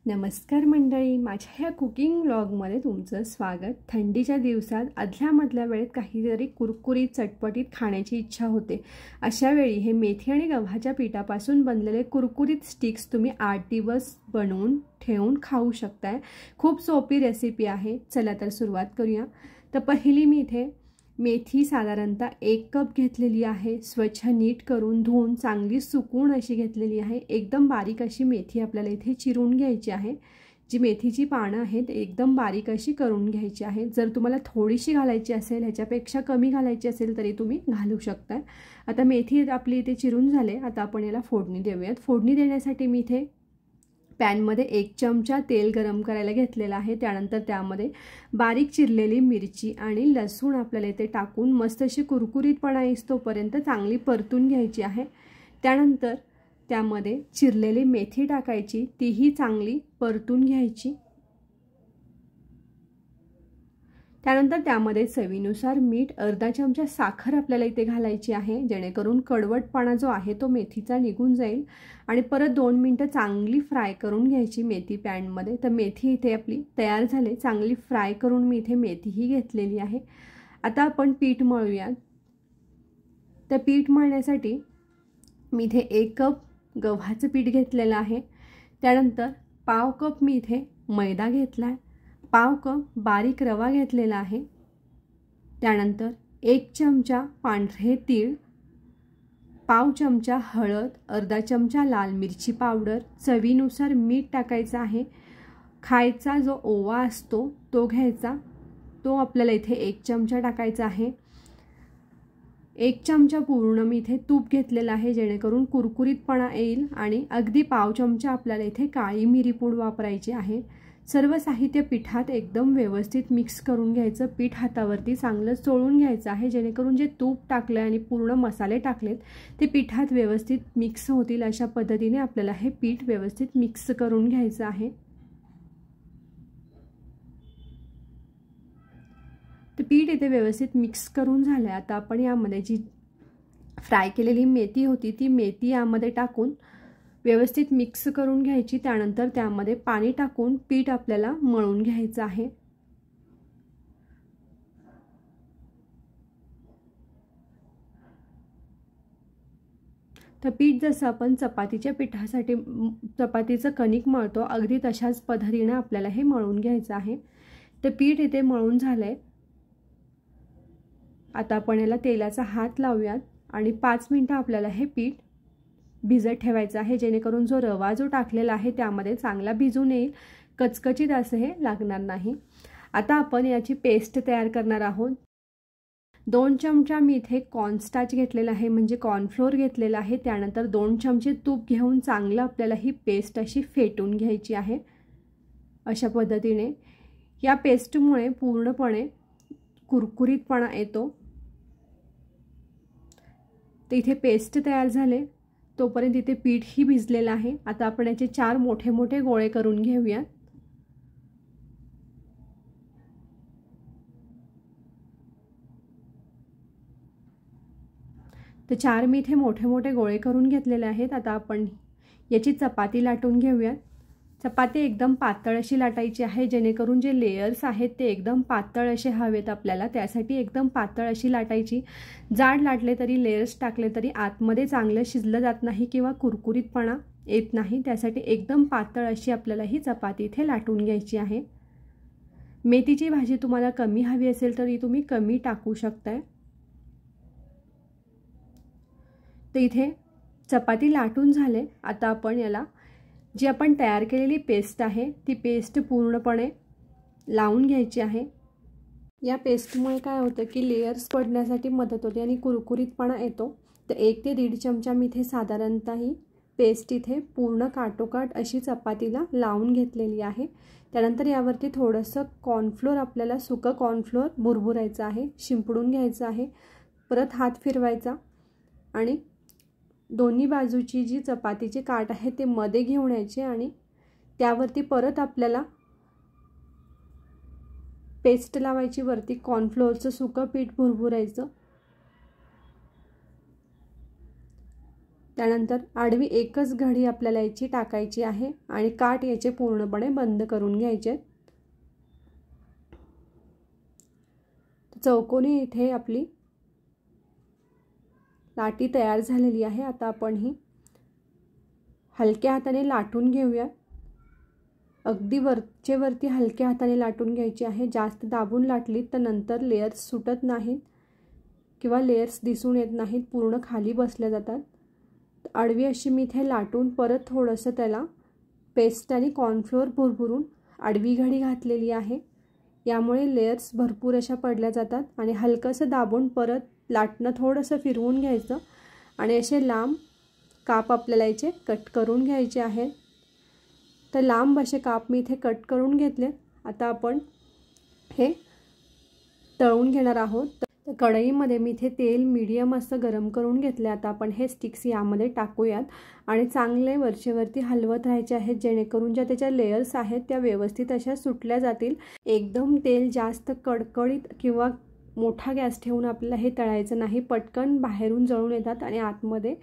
नमस्कार मंडळी, माझ्या ह्या कुकिंग व्लॉगमध्ये तुमचं स्वागत। थंडीच्या दिवसात अदल्यामधल्या वेळेत काहीतरी कुरकुरीत चटपटीत खाण्याची इच्छा होते। अशा वेळी हे मेथी आणि गव्हाच्या पिठापासून बनलेले कुरकुरीत स्टिक्स तुम्ही 8 दिवस बनवून ठेवून खाऊ शकताय। खूप सोपी रेसिपी आहे। चला तर सुरुवात करूया। तर पहिली मी इथे मेथी साधारणतः 1 कप घेतलेली आहे। स्वच्छ नीट करून धुवून चांगली सुकून अशी घेतलेली आहे। एकदम बारीक अशी मेथी आपल्याला इथे चिरून घ्यायची आहे। जी मेथीची पानं आहेत एकदम बारीक अशी करून घ्यायची आहे। जर तुम्हाला थोडीशी घालायची असेल, ह्याच्यापेक्षा कमी घालायची असेल तरी तुम्ही घालू शकता। आता मेथी आपली इथे चिरून झाले। आता आपण याला फोडणी देऊयात। फोडणी देण्यासाठी मी इथे पॅन मध्ये 1 चमचा तेल गरम करायला घेतलेला आहे। त्यानंतर त्यामध्ये बारीक चिरलेली मिरची आणि लसूण आपल्याला इथे टाकून मस्त अशी कुरकुरीतपणा येईस्तोपर्यंत चांगली परतून घ्यायची आहे। त्यानंतर त्यामध्ये चिरलेली मेथी टाकायची, तीही चांगली परतून घ्यायची। त्यानंतर त्यामध्ये चवीनुसार मीठ, अर्धा चमचा साखर आपल्याला इथे घालायची आहे, जेणेकरून कडवटपणा जो आहे तो मेथीचा निघून जाईल। आणि परत 2 मिनिटं चांगली फ्राय करून घ्यायची मेथी पॅन मध्ये। तर मेथी इथे आपली तयार झाली। चांगली फ्राय करून मी इथे मेथी ही घेतलेली आहे। आता आपण पीठ मळूया। तर पीठ मळण्यासाठी मी इथे 1 कप गव्हाचं पीठ घेतलेलं आहे। त्यानंतर पाव कप मी इथे मैदा घेतलाय, पाव कप बारीक रवा घेतलेला आहे। त्यानंतर 1 चमचा पांढरे तीळ, पाव चमचा हळद, अर्धा चमचा लाल मिरची पावडर, चवीनुसार मीठ टाकायचं आहे। खायचा जो ओवा असतो तो घ्यायचा, तो आपल्याला इथे 1 चमचा टाकायचा आहे। 1 चमचा पूर्ण मी इथे तूप घेतलेला आहे, जेणेकरून कुरकुरीतपणा येईल। आणि अगदी पाव चमचा आपल्याला इथे काळी मिरी पूड वापरायची आहे। सर्व साहित्य पिठात एकदम व्यवस्थित मिक्स करून घ्यायचं। पीठ हातावरती चांगलं चोळून घ्यायचं आहे, जेणेकरून जे तूप टाकले आणि पूर्ण मसाले टाकलेत ते पिठात व्यवस्थित मिक्स होतील। अशा पद्धतीने आपल्याला हे पीठ व्यवस्थित मिक्स करून घ्यायचं आहे। तर पीठ इथे व्यवस्थित मिक्स करून झाले। आता आपण यामध्ये जी फ्राय केलेली मेथी होती ती मेथी यामध्ये टाकून व्यवस्थित मिक्स करून घ्यायची। त्यानंतर त्यामध्ये पाणी टाकून पीठ आपल्याला मळून घ्यायचं आहे। तर पीठ जसं आपण चपातीच्या पिठासाठी चपातीचं कणिक मळतो, अगदी तशाच पद्धतीने आपल्याला हे मळून घ्यायचं आहे। तर पीठ इथे मळून झालंय। आता आपण याला तेलाचा हात लावूयात आणि 5 मिनिटं आपल्याला हे पीठ भिजत ठेवायचं आहे, जेणेकरून जो रवा जो टाकलेला आहे त्यामध्ये चांगला भिजून येईल, कचकचीत असं हे लागणार नाही। आता आपण याची पेस्ट तयार करणार आहोत। 2 चमचा मी इथे कॉर्नस्टार्च घेतलेला आहे, म्हणजे कॉर्नफ्लोअर घेतलेला आहे। त्यानंतर 2 चमचे तूप घेऊन चांगलं आपल्याला ही पेस्ट अशी फेटून घ्यायची आहे। अशा पद्धतीने या पेस्टमुळे पूर्णपणे कुरकुरीतपणा येतो। तर इथे पेस्ट तयार झाले, तोपर्यंत इथे पीठ ही भिजलेलं आहे। आता आपण याचे 4 मोठे मोठे गोळे करून घेऊया। तर 4 मी इथे मोठे मोठे गोळे करून घेतलेले आहेत। आता आपण याची चपाती लाटून घेऊया। चपाती एकदम पातळ अशी लाटायची आहे, जेणेकरून जे लेयर्स आहेत ते एकदम पातळ असे हवेत आपल्याला, त्यासाठी एकदम पातळ अशी लाटायची। जाड लाटले तरी, लेयर्स टाकले तरी आतमध्ये चांगलं शिजलं जात नाही किंवा कुरकुरीतपणा येत नाही। त्यासाठी एकदम पातळ अशी आपल्याला ही चपाती इथे लाटून घ्यायची आहे। मेथीची भाजी तुम्हाला कमी हवी असेल तरी तुम्ही कमी टाकू शकताय। तर इथे चपाती लाटून झाले। आता आपण याला जी आपण तयार केलेली पेस्ट आहे ती पेस्ट पूर्णपणे लावून घ्यायची आहे। या पेस्टमुळे काय होतं की लेयर्स पडण्यासाठी मदत होते आणि कुरकुरीतपणा येतो। तर 1 ते 1.5 चमचा मी इथे साधारणतः ही पेस्ट इथे पूर्ण काटोकाट अशी चपातीला लावून घेतलेली आहे। त्यानंतर यावरती थोडंसं कॉर्नफ्लोअर, आपल्याला सुकं कॉर्नफ्लोअर भुरभुरायचं आहे, शिंपडून घ्यायचं आहे। परत हात फिरवायचा आणि दोन्ही बाजूची जी चपातीचे काठ आहे ते मध्ये घेऊन यायचे आणि त्यावरती परत आपल्याला पेस्ट लावायची, वरती कॉर्नफ्लोअरचं सुकं पीठ भुरभुरायचं। त्यानंतर आडवी एकच घडी आपल्याला याची टाकायची आहे आणि काठ याचे पूर्णपणे बंद करून घ्यायचे। चौकोनी इथे आपली लाटी तयार झालेली आहे। आता आपण ही हलक्या हाताने लाटून घेऊया। अगदी वरती हलक्या हाताने लाटून घ्यायची आहे। जास्त दाबून लाटली तर नंतर लेयर्स सुटत नाहीत किंवा लेयर्स दिसून येत नाहीत, पूर्ण खाली बसल्या जातात। आडवी अशी मी इथे लाटून परत थोडंसं त्याला पेस्ट आणि कॉर्नफ्लोअर भुरभुरून आडवी घडी घातलेली आहे। यामुळे लेयर्स भरपूर अशा पडल्या जातात आणि हलकंसं दाबून परत लाटणं थोडंसं फिरवून घ्यायचं आणि असे लांब काप आपल्याला याचे कट करून घ्यायचे आहेत। तर लांब असे काप मी इथे कट करून घेतले। आता आपण हे तळून घेणार आहोत। तर कढईमध्ये मी इथे तेल मीडियम असं गरम करून घेतले। आता आपण हे स्टिक्स यामध्ये टाकूयात आणि चांगले वरचे हलवत राहायचे आहेत, जेणेकरून ज्या त्याच्या लेयर्स आहेत त्या व्यवस्थित अशा सुटल्या जातील। एकदम तेल जास्त कडकडीत किंवा मोठा गॅस ठेवून आपल्याला हे तळायचं नाही, पटकन बाहेरून जळून येतात आणि आतमध्ये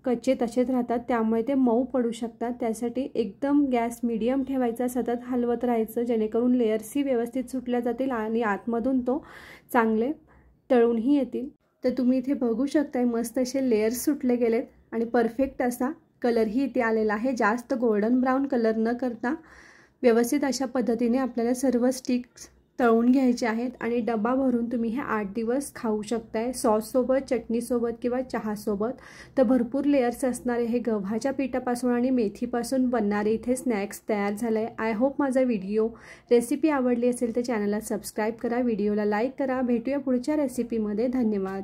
कच्चे तसेच राहतात, त्यामुळे ते मऊ पडू शकतात। त्यासाठी एकदम गॅस मीडियम ठेवायचा, सतत हलवत राहायचं, जेणेकरून लेयर्सही व्यवस्थित सुटल्या जातील आणि आतमधून तो चांगले तळूनही येतील। तर तुम्ही इथे बघू शकताय मस्त असे लेयर्स सुटले गेलेत आणि परफेक्ट असा कलरही इथे आलेला आहे। जास्त गोल्डन ब्राउन कलर न करता व्यवस्थित अशा पद्धतीने आपल्याला सर्व स्टिक्स तळून घ्यायचे आहेत आणि डबा भरून तुम्ही हे 8 दिवस खाऊ शकताय, सॉससोबत, चटणीसोबत किंवा चहासोबत। तर भरपूर लेयर्स असणारे हे गव्हाच्या पिठापासून आणि मेथीपासून बनणारे इथे स्नॅक्स तयार झाले आहे। आय होप माझा रेसिपी आवडली असेल तर चॅनलला सबस्क्राईब करा, व्हिडिओला लाईक करा। भेटूया पुढच्या रेसिपीमध्ये। धन्यवाद।